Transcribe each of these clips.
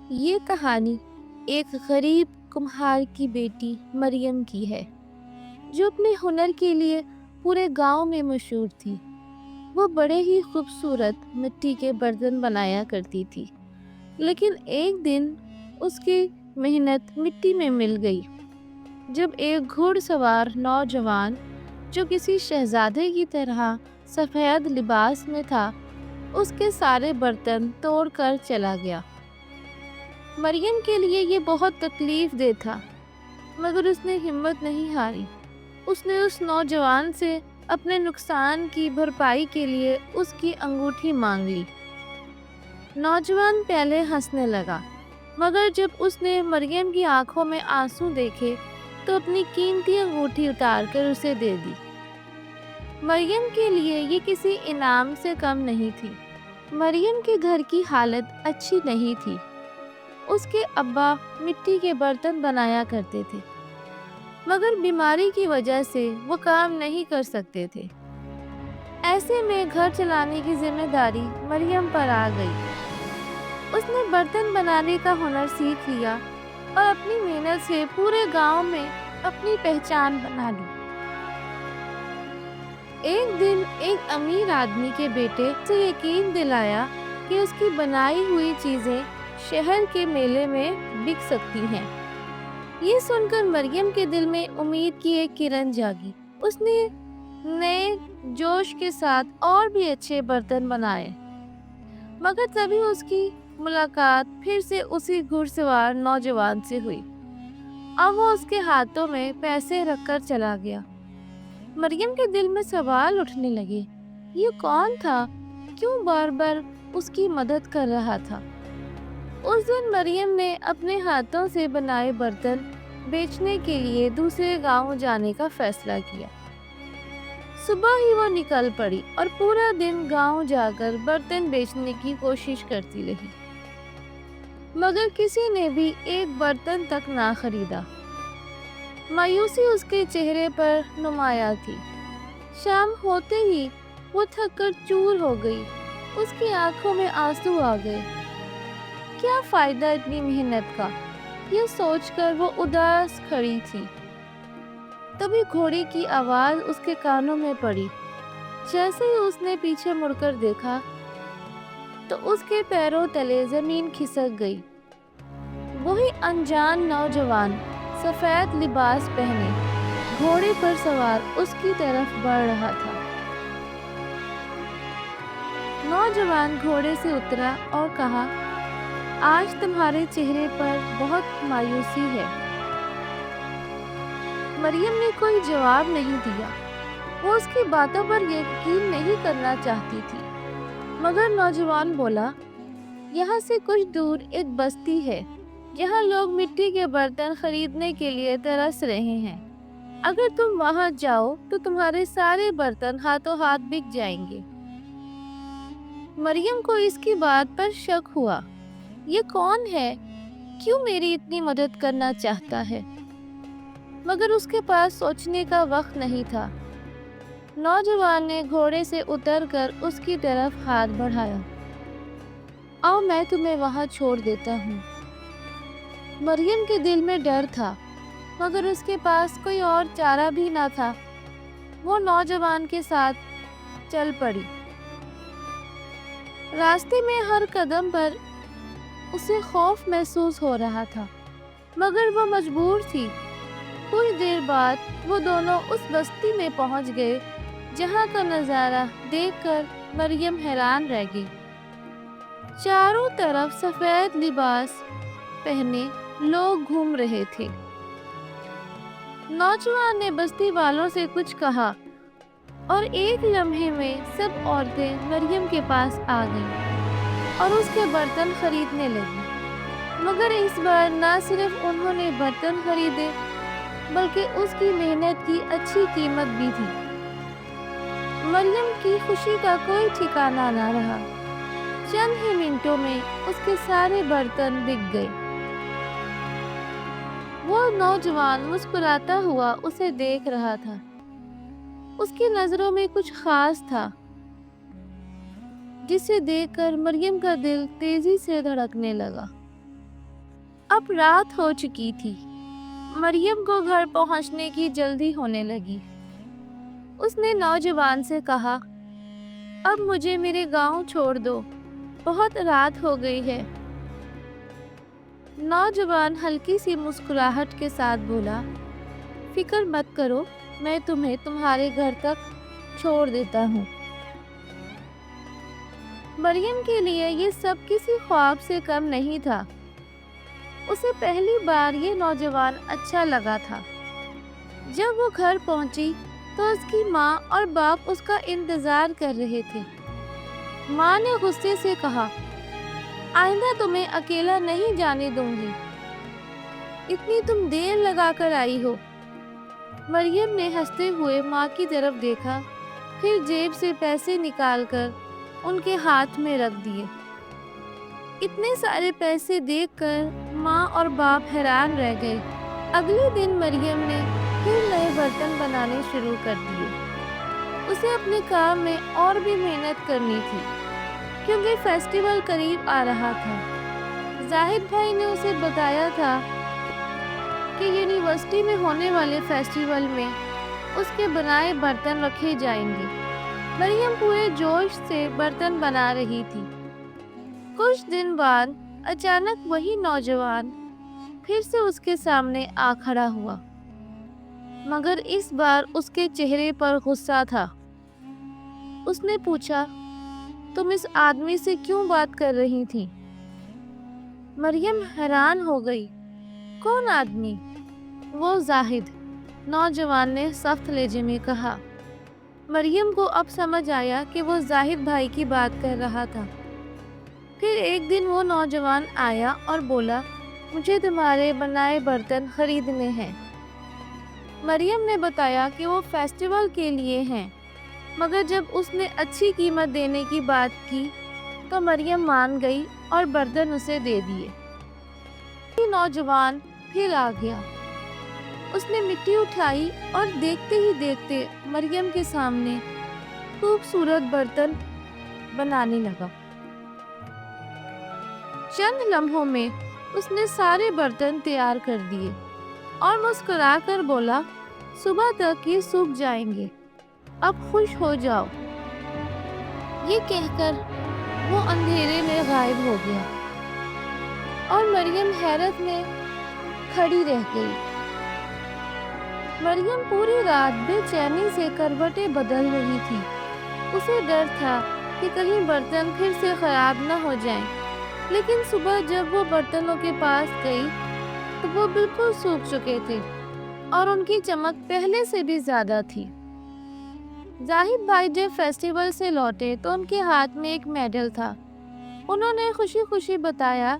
یہ کہانی ایک غریب کمہار کی بیٹی مریم کی ہے جو اپنے ہنر کے لیے پورے گاؤں میں مشہور تھی۔ وہ بڑے ہی خوبصورت مٹی کے برتن بنایا کرتی تھی، لیکن ایک دن اس کی محنت مٹی میں مل گئی جب ایک گھوڑ سوار نوجوان جو کسی شہزادے کی طرح سفید لباس میں تھا اس کے سارے برتن توڑ کر چلا گیا۔ مریم کے لیے یہ بہت تکلیف دہ تھا، مگر اس نے ہمت نہیں ہاری۔ اس نے اس نوجوان سے اپنے نقصان کی بھرپائی کے لیے اس کی انگوٹھی مانگ لی۔ نوجوان پہلے ہنسنے لگا، مگر جب اس نے مریم کی آنکھوں میں آنسو دیکھے تو اپنی قیمتی انگوٹھی اتار کر اسے دے دی۔ مریم کے لیے یہ کسی انعام سے کم نہیں تھی۔ مریم کے گھر کی حالت اچھی نہیں تھی۔ اس کے ابا مٹی کے برتن بنایا کرتے تھے، مگر بیماری کی وجہ سے وہ کام نہیں کر سکتے تھے۔ ایسے میں گھر چلانے کی ذمہ داری مریم پر آ گئی۔ اس نے برتن بنانے کا ہنر سیکھ لیا اور اپنی محنت سے پورے گاؤں میں اپنی پہچان بنا لی۔ ایک دن ایک امیر آدمی کے بیٹے سے یقین دلایا کہ اس کی بنائی ہوئی چیزیں شہر کے میلے میں بک سکتی ہیں۔ یہ سن کر مریم کے دل میں امید کی ایک کرن جاگی۔ اس نے نئے جوش کے ساتھ اور بھی اچھے برتن بنائے، مگر تبھی اس کی ملاقات پھر سے اسی گھڑ سوار نوجوان سے ہوئی اور وہ اس کے ہاتھوں میں پیسے رکھ کر چلا گیا۔ مریم کے دل میں سوال اٹھنے لگے، یہ کون تھا؟ کیوں بار بار اس کی مدد کر رہا تھا؟ اس دن مریم نے اپنے ہاتھوں سے بنائے برتن بیچنے کے لیے دوسرے گاؤں جانے کا فیصلہ کیا۔ صبح ہی وہ نکل پڑی اور پورا دن گاؤں جا کر برتن بیچنے کی کوشش کرتی رہی، مگر کسی نے بھی ایک برتن تک نہ خریدا۔ مایوسی اس کے چہرے پر نمایاں تھی۔ شام ہوتے ہی وہ تھک کر چور ہو گئی۔ اس کی آنکھوں میں آنسو آ گئے۔ کیا فائدہ اتنی محنت کا؟ یہ سوچ کر وہ اداس کھڑی تھی۔ تبھی گھوڑے کی آواز اس کے کانوں میں پڑی۔ جیسے ہی اس نے پیچھے مڑ کر دیکھا تو اس کے پیروں تلے زمین کھسک گئی۔ وہی انجان نوجوان سفید لباس پہنے گھوڑے پر سوار اس کی طرف بڑھ رہا تھا۔ نوجوان گھوڑے سے اترا اور کہا، آج تمہارے چہرے پر بہت مایوسی ہے۔ مریم نے کوئی جواب نہیں دیا۔ وہ اس کی باتوں پر یقین نہیں کرنا چاہتی تھی، مگر نوجوان بولا، یہاں سے کچھ دور ایک بستی ہے جہاں لوگ مٹی کے برتن خریدنے کے لیے ترس رہے ہیں۔ اگر تم وہاں جاؤ تو تمہارے سارے برتن ہاتھوں ہاتھ بک جائیں گے۔ مریم کو اس کی بات پر شک ہوا۔ یہ کون ہے؟ کیوں میری اتنی مدد کرنا چاہتا ہے؟ مگر اس کے پاس سوچنے کا وقت نہیں تھا۔ نوجوان نے گھوڑے سے اتر کر اس کی طرف ہاتھ بڑھایا، آؤ میں تمہیں وہاں چھوڑ دیتا ہوں۔ مریم کے دل میں ڈر تھا، مگر اس کے پاس کوئی اور چارہ بھی نہ تھا۔ وہ نوجوان کے ساتھ چل پڑی۔ راستے میں ہر قدم پر اسے خوف محسوس ہو رہا تھا، مگر وہ مجبور تھی۔ کچھ دیر بعد وہ دونوں اس بستی میں پہنچ گئے جہاں کا نظارہ دیکھ کر مریم حیران رہ گئی۔ چاروں طرف سفید لباس پہنے لوگ گھوم رہے تھے۔ نوجوان نے بستی والوں سے کچھ کہا اور ایک لمحے میں سب عورتیں مریم کے پاس آ گئیں اور اس کے برتن خریدنے لگیں۔ مگر اس بار نہ صرف انہوں نے برتن خریدے بلکہ اس کی محنت کی اچھی قیمت بھی تھی۔ مریم کی خوشی کا کوئی ٹھکانہ نہ رہا۔ چند ہی منٹوں میں اس کے سارے برتن بک گئے۔ وہ نوجوان مسکراتا ہوا اسے دیکھ رہا تھا۔ اس کی نظروں میں کچھ خاص تھا جسے دیکھ کر مریم کا دل تیزی سے دھڑکنے لگا۔ اب رات ہو چکی تھی۔ مریم کو گھر پہنچنے کی جلدی ہونے لگی۔ اس نے نوجوان سے کہا، اب مجھے میرے گاؤں چھوڑ دو، بہت رات ہو گئی ہے۔ نوجوان ہلکی سی مسکراہٹ کے ساتھ بولا، فکر مت کرو، میں تمہیں تمہارے گھر تک چھوڑ دیتا ہوں۔ مریم کے لیے یہ سب کسی خواب سے کم نہیں تھا۔ اسے پہلی بار یہ نوجوان اچھا لگا تھا۔ جب وہ گھر پہنچی تو اس کی ماں اور باپ اس کا انتظار کر رہے تھے۔ ماں نے غصے سے کہا، آئندہ تمہیں اکیلا نہیں جانے دوں گی، اتنی تم دیر لگا کر آئی ہو۔ مریم نے ہنستے ہوئے ماں کی طرف دیکھا، پھر جیب سے پیسے نکال کر ان کے ہاتھ میں رکھ دیے۔ اتنے سارے پیسے دیکھ کر ماں اور باپ حیران رہ گئے۔ اگلے دن مریم نے پھر نئے برتن بنانے شروع کر دیے۔ اسے اپنے کام میں اور بھی محنت کرنی تھی، کیونکہ فیسٹیول قریب آ رہا تھا۔ زاہد بھائی نے اسے بتایا تھا کہ یونیورسٹی میں ہونے والے فیسٹیول میں اس کے بنائے برتن رکھے جائیں گے۔ مریم پورے جوش سے برتن بنا رہی تھی۔ کچھ دن بعد اچانک وہی نوجوان پھر سے اس کے سامنے آ کھڑا ہوا، مگر اس بار اس کے چہرے پر غصہ تھا۔ اس نے پوچھا، تم اس آدمی سے کیوں بات کر رہی تھی؟ مریم حیران ہو گئی، کون آدمی؟ وہ زاہد، نوجوان نے سخت لہجے میں کہا۔ مریم کو اب سمجھ آیا کہ وہ زاہد بھائی کی بات کر رہا تھا۔ پھر ایک دن وہ نوجوان آیا اور بولا، مجھے تمہارے بنائے برتن خریدنے ہیں۔ مریم نے بتایا کہ وہ فیسٹیول کے لیے ہیں، مگر جب اس نے اچھی قیمت دینے کی بات کی تو مریم مان گئی اور برتن اسے دے دیے۔ نوجوان پھر آ گیا۔ اس نے مٹی اٹھائی اور دیکھتے ہی دیکھتے مریم کے سامنے خوبصورت برتن بنانے لگا۔ چند لمحوں میں اس نے سارے برتن تیار کر دیے اور مسکرا کر بولا، صبح تک یہ سوکھ جائیں گے، اب خوش ہو جاؤ۔ یہ کہہ کر وہ اندھیرے میں غائب ہو گیا اور مریم حیرت میں کھڑی رہ گئی۔ مریم پوری رات بے چینی سے کروٹیں بدل رہی تھی۔ اسے ڈر تھا کہ کہیں برتن پھر سے خراب نہ ہو جائیں، لیکن صبح جب وہ برتنوں کے پاس گئی تو وہ بالکل سوکھ چکے تھے اور ان کی چمک پہلے سے بھی زیادہ تھی۔ زاہد بھائی جب فیسٹیول سے لوٹے تو ان کے ہاتھ میں ایک میڈل تھا۔ انہوں نے خوشی خوشی بتایا،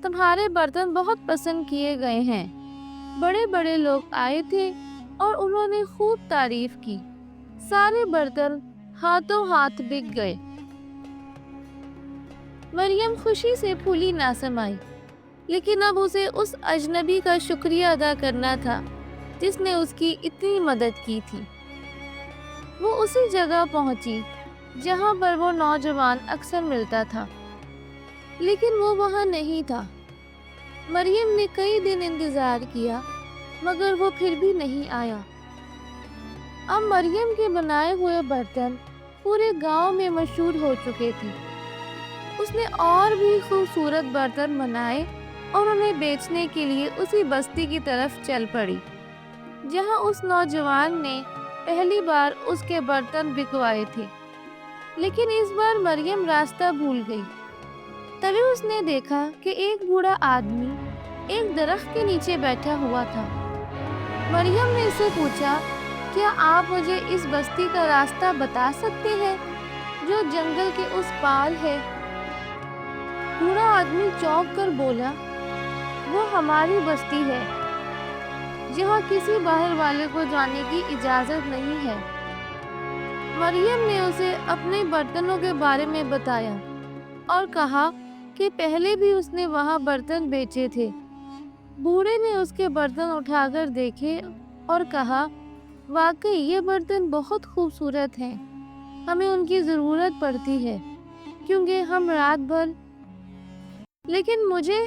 تمہارے برتن بہت پسند کیے گئے ہیں۔ بڑے بڑے لوگ آئے تھے اور انہوں نے خوب تعریف کی۔ سارے برتن ہاتھوں ہاتھ بک گئے۔ مریم خوشی سے پھولی نہ سمائی، لیکن اب اسے اس اجنبی کا شکریہ ادا کرنا تھا جس نے اس کی اتنی مدد کی تھی۔ وہ اسی جگہ پہنچی جہاں پر وہ نوجوان اکثر ملتا تھا، لیکن وہ وہاں نہیں تھا۔ مریم نے کئی دن انتظار کیا، مگر وہ پھر بھی نہیں آیا۔ اب مریم کے بنائے ہوئے برتن پورے گاؤں میں مشہور ہو چکے تھے۔ اس نے اور بھی خوبصورت برتن بنائے اور انہیں بیچنے کے لیے اسی بستی کی طرف چل پڑی جہاں اس نوجوان نے پہلی بار اس کے برتن بکوائے تھے۔ لیکن اس بار مریم راستہ بھول گئی۔ تبھی اس نے دیکھا کہ ایک بوڑھا آدمی ایک درخت کے نیچے بیٹھا ہوا تھا۔ مریم نے اسے پوچھا، کیا آپ مجھے اس بستی کا راستہ بتا سکتے ہیں جو جنگل کے اس پار ہے؟ بوڑھا آدمی چونک کر بولا، وہ ہماری بستی ہے جہاں کسی باہر والے کو جانے کی اجازت نہیں ہے۔ مریم نے اسے اپنے برتنوں کے بارے میں بتایا اور کہا کہ پہلے بھی اس نے وہاں برتن بیچے تھے۔ بوڑھے نے اس کے برتن اٹھا کر دیکھے اور کہا، واقعی یہ برتن بہت خوبصورت ہیں، ہمیں ان کی ضرورت پڑتی ہے کیونکہ ہم رات بھر، لیکن مجھے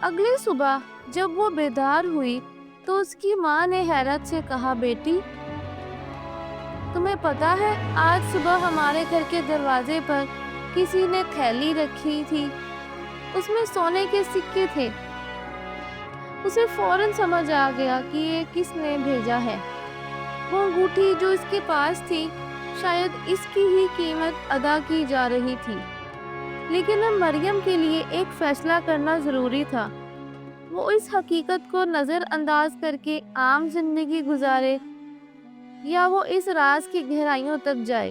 اگلی صبح جب وہ بیدار ہوئی تو اس کی ماں نے حیرت سے کہا، بیٹی تمہیں پتا ہے آج صبح ہمارے گھر کے دروازے پر کسی نے تھیلی رکھی تھی، اس میں سونے کے سکے تھے۔ اسے فوراً سمجھ آ گیا کہ یہ کس نے بھیجا ہے۔ وہ انگوٹھی جو اس کے پاس تھی شاید اس کی ہی قیمت ادا کی جا رہی تھی، لیکن اب مریم کے لیے ایک فیصلہ کرنا ضروری تھا۔ وہ اس حقیقت کو نظر انداز کر کے عام زندگی گزارے یا وہ اس راز کی گہرائیوں تک جائے۔